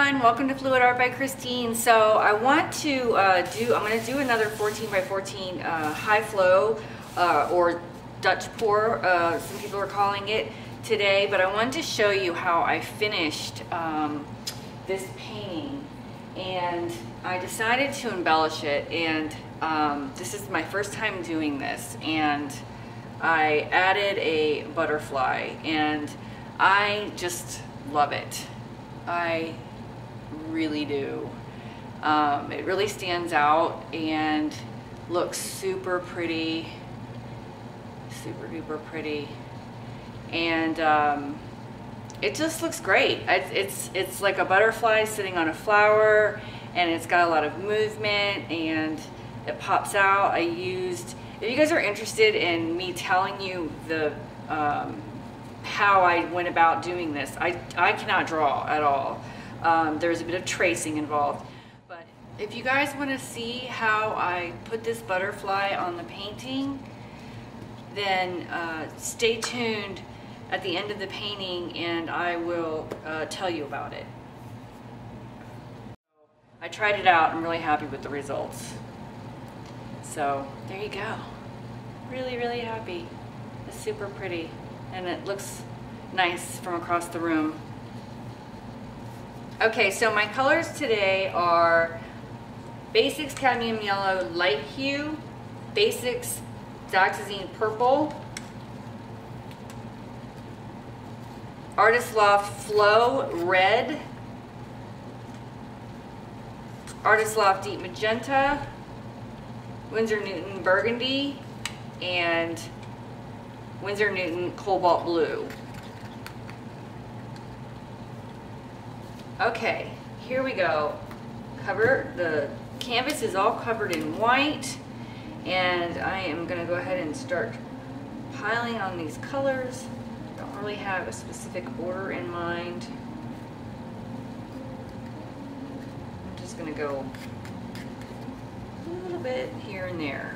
everyone, welcome to Fluid Art by Christine. So I want to I'm going to do another 14 by 14 high flow or Dutch pour, some people are calling it today, but I wanted to show you how I finished this painting, and I decided to embellish it, and this is my first time doing this, and I added a butterfly, and I just love it. I really do. It really stands out and looks super pretty, super duper pretty, and it just looks great. It's like a butterfly sitting on a flower, and it's got a lot of movement and it pops out. If you guys are interested in me telling you the how I went about doing this, I cannot draw at all. There's a bit of tracing involved, but if you guys want to see how I put this butterfly on the painting, then stay tuned at the end of the painting and I will tell you about it. I tried it out. I'm really happy with the results. So there you go. Really, really happy. It's super pretty and it looks nice from across the room. Okay, so my colors today are Basics Cadmium Yellow Light Hue, Basics Dioxazine Purple, Artist Loft Flow Red, Artist Loft Deep Magenta, Winsor Newton Burgundy, and Winsor Newton Cobalt Blue. Okay, here we go. The canvas is all covered in white, and I am going to go ahead and start piling on these colors. Don't really have a specific order in mind. I'm just going to go a little bit here and there.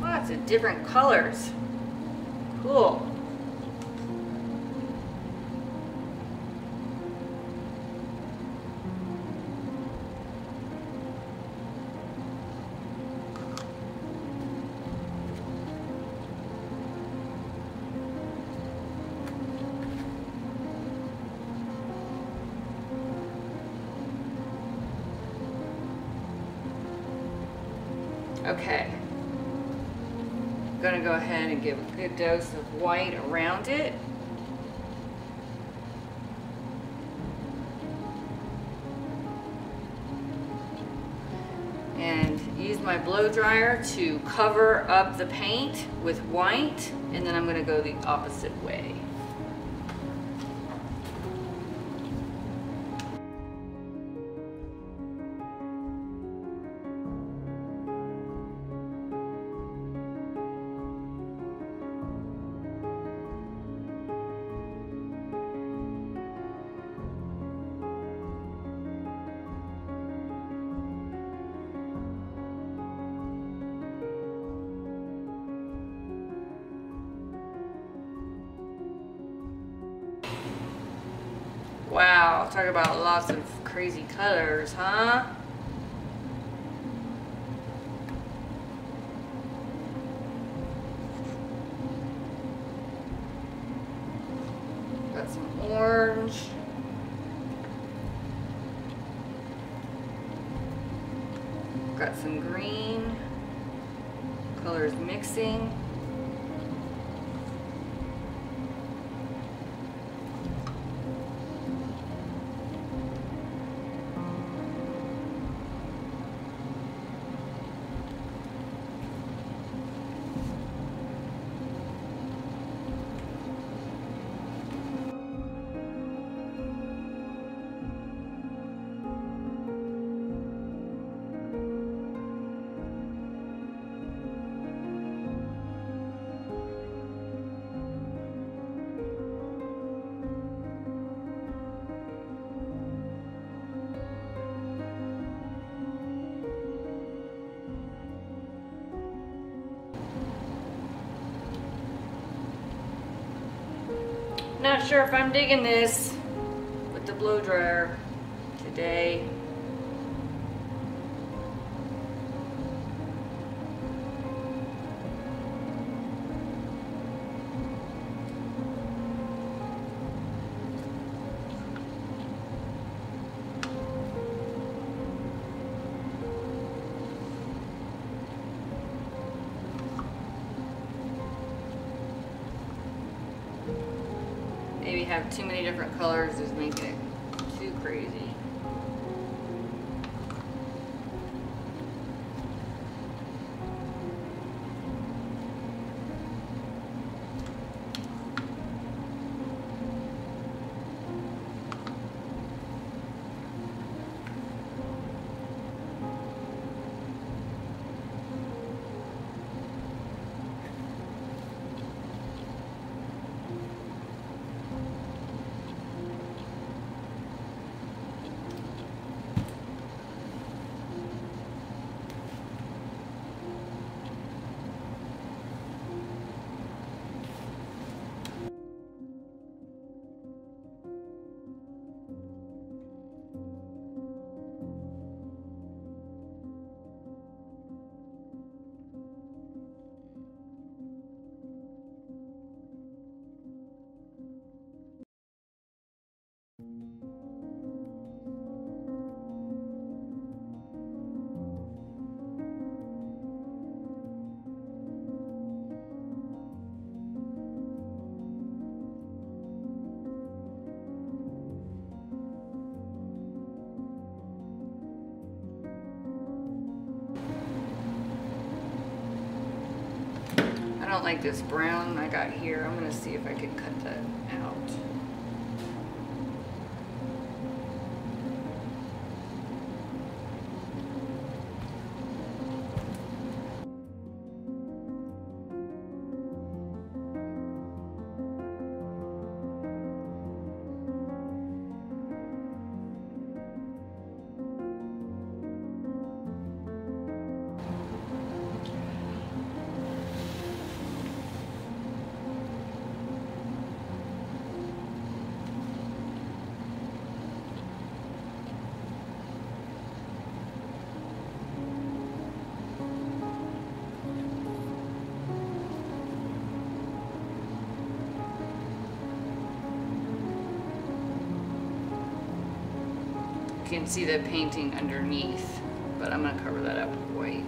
Lots of different colors. Cool. Okay. I'm going to go ahead and give a good dose of white around it. And use my blow dryer to cover up the paint with white, and then I'm going to go the opposite way. Wow, talk about lots of crazy colors, huh? Got some orange. Got some green. Colors mixing. Not sure if I'm digging this with the blow dryer today. Maybe have too many different colors is making it too crazy. I don't like this brown I got here. I'm gonna see if I can cut that out. You can see the painting underneath, but I'm gonna cover that up with white.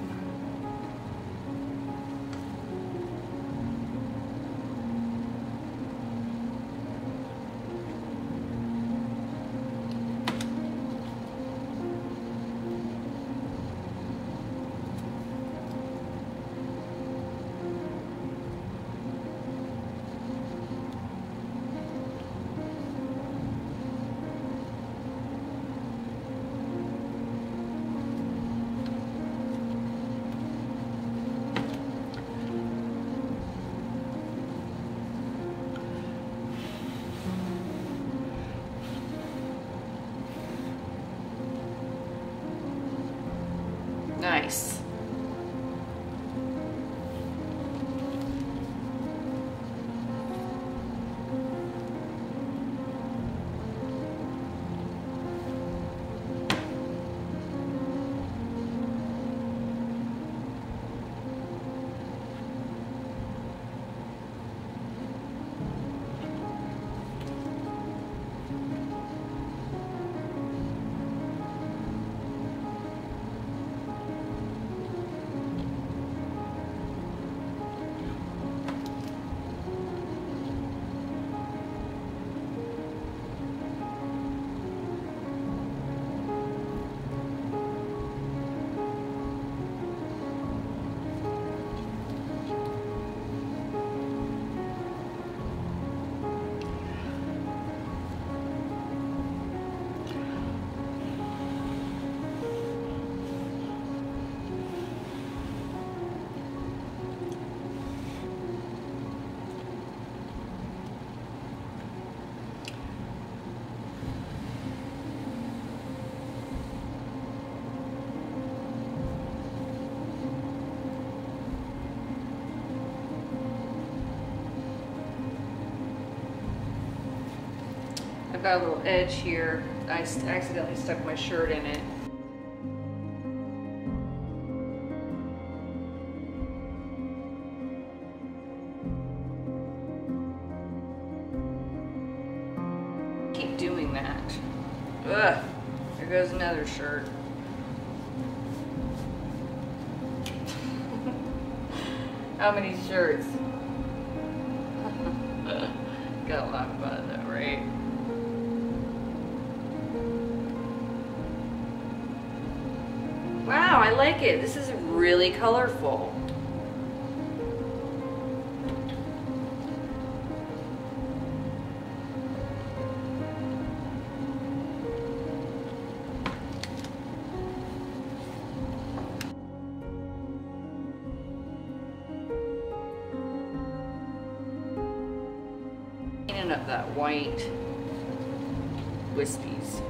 I've got a little edge here. I accidentally stuck my shirt in it. Keep doing that. Ugh, there goes another shirt. How many shirts? Gotta laugh about it though, right? Wow, I like it. This is really colorful. Cleaning up that white wispies.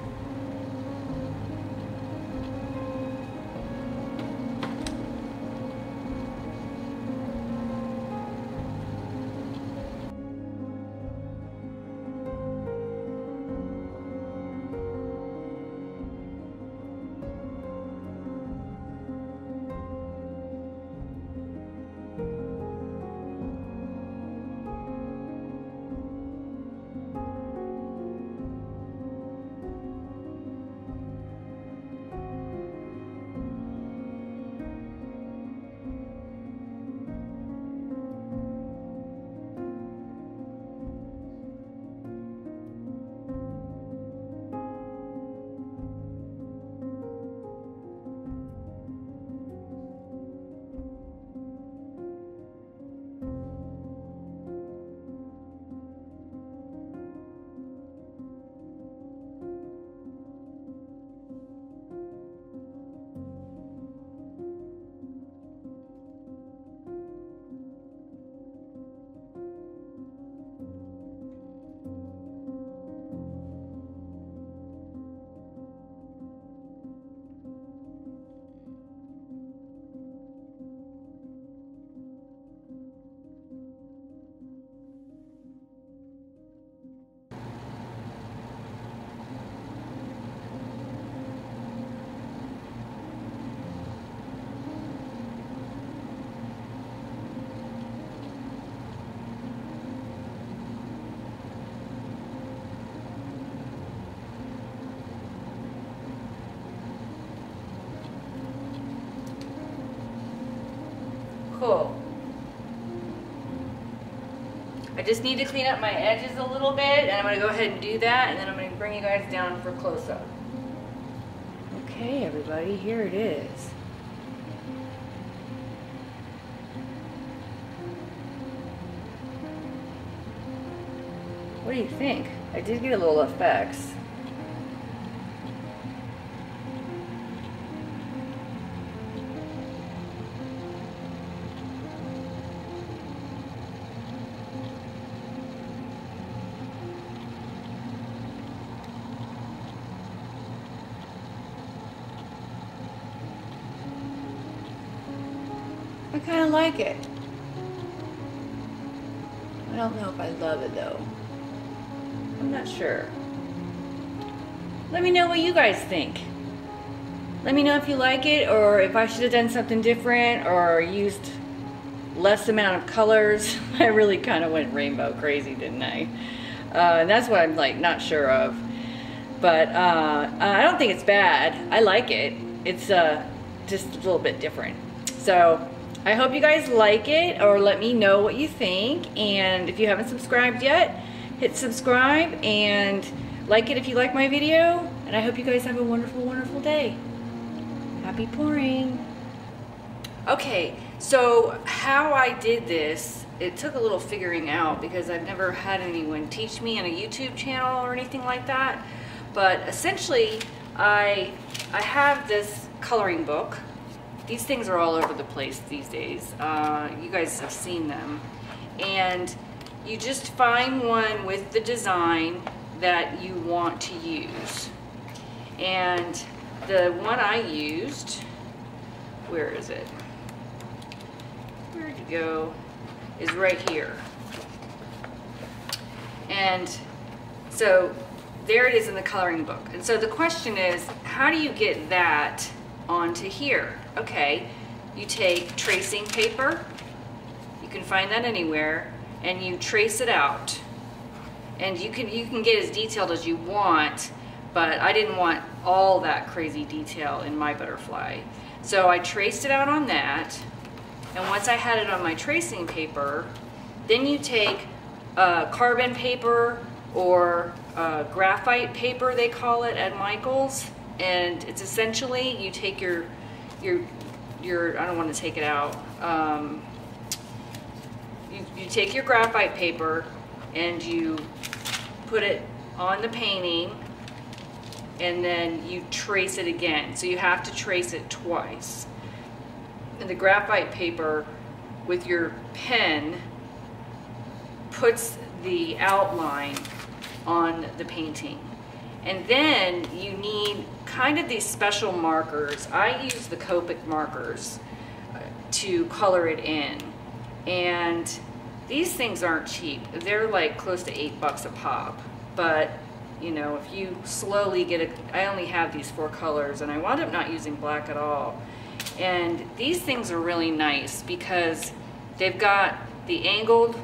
Cool. I just need to clean up my edges a little bit, and I'm going to go ahead and do that, and then I'm going to bring you guys down for close-up. Okay, everybody, here it is. What do you think? I did get a little effects. I kind of like it. I don't know if I love it though. I'm not sure. Let me know what you guys think. Let me know if you like it, or if I should have done something different or used less amount of colors. I really kind of went rainbow crazy, didn't I? And that's what I'm like not sure of. But I don't think it's bad. I like it. It's just a little bit different. So I hope you guys like it, or let me know what you think. And if you haven't subscribed yet, hit subscribe and like it if you like my video. And I hope you guys have a wonderful, wonderful day. Happy pouring. Okay, so how I did this, it took a little figuring out because I've never had anyone teach me on a YouTube channel or anything like that. But essentially, I have this coloring book. These things are all over the place these days. You guys have seen them. And you just find one with the design that you want to use. And the one I used, where is it? Where'd it go? Is right here. And so there it is in the coloring book. And so the question is, how do you get that onto here? Okay, you take tracing paper, you can find that anywhere, and you trace it out. And you can get as detailed as you want, but I didn't want all that crazy detail in my butterfly. So I traced it out on that, and once I had it on my tracing paper, then you take carbon paper or graphite paper, they call it at Michael's, and it's essentially, you take your I don't want to take it out, you take your graphite paper and you put it on the painting, and then you trace it again. So you have to trace it twice. And the graphite paper with your pen puts the outline on the painting. And then you need kind of these special markers. I use the Copic markers to color it in. And these things aren't cheap. They're like close to $8 a pop. But you know, if you slowly get it, I only have these 4 colors, and I wound up not using black at all. And these things are really nice because they've got the angled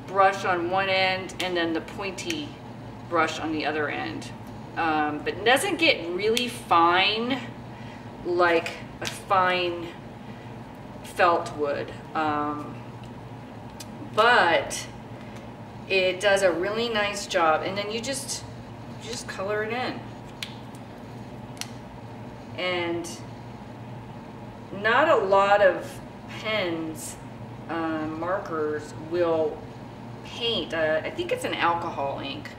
brush on one end and then the pointy brush on the other end. But it doesn't get really fine like a fine felt would. But it does a really nice job, and then you just color it in. And not a lot of pens, markers will paint. I think it's an alcohol ink.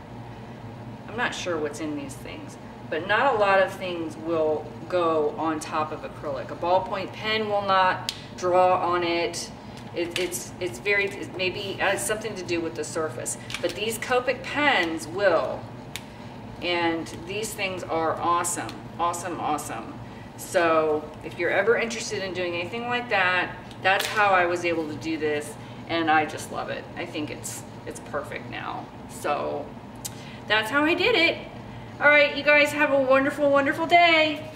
I'm not sure what's in these things, but not a lot of things will go on top of acrylic. A ballpoint pen will not draw on it. It's maybe it has something to do with the surface, but these Copic pens will. And these things are awesome, awesome, awesome. So if you're ever interested in doing anything like that, that's how I was able to do this, and I just love it. I think it's perfect now. So that's how I did it. All right, you guys have a wonderful, wonderful day.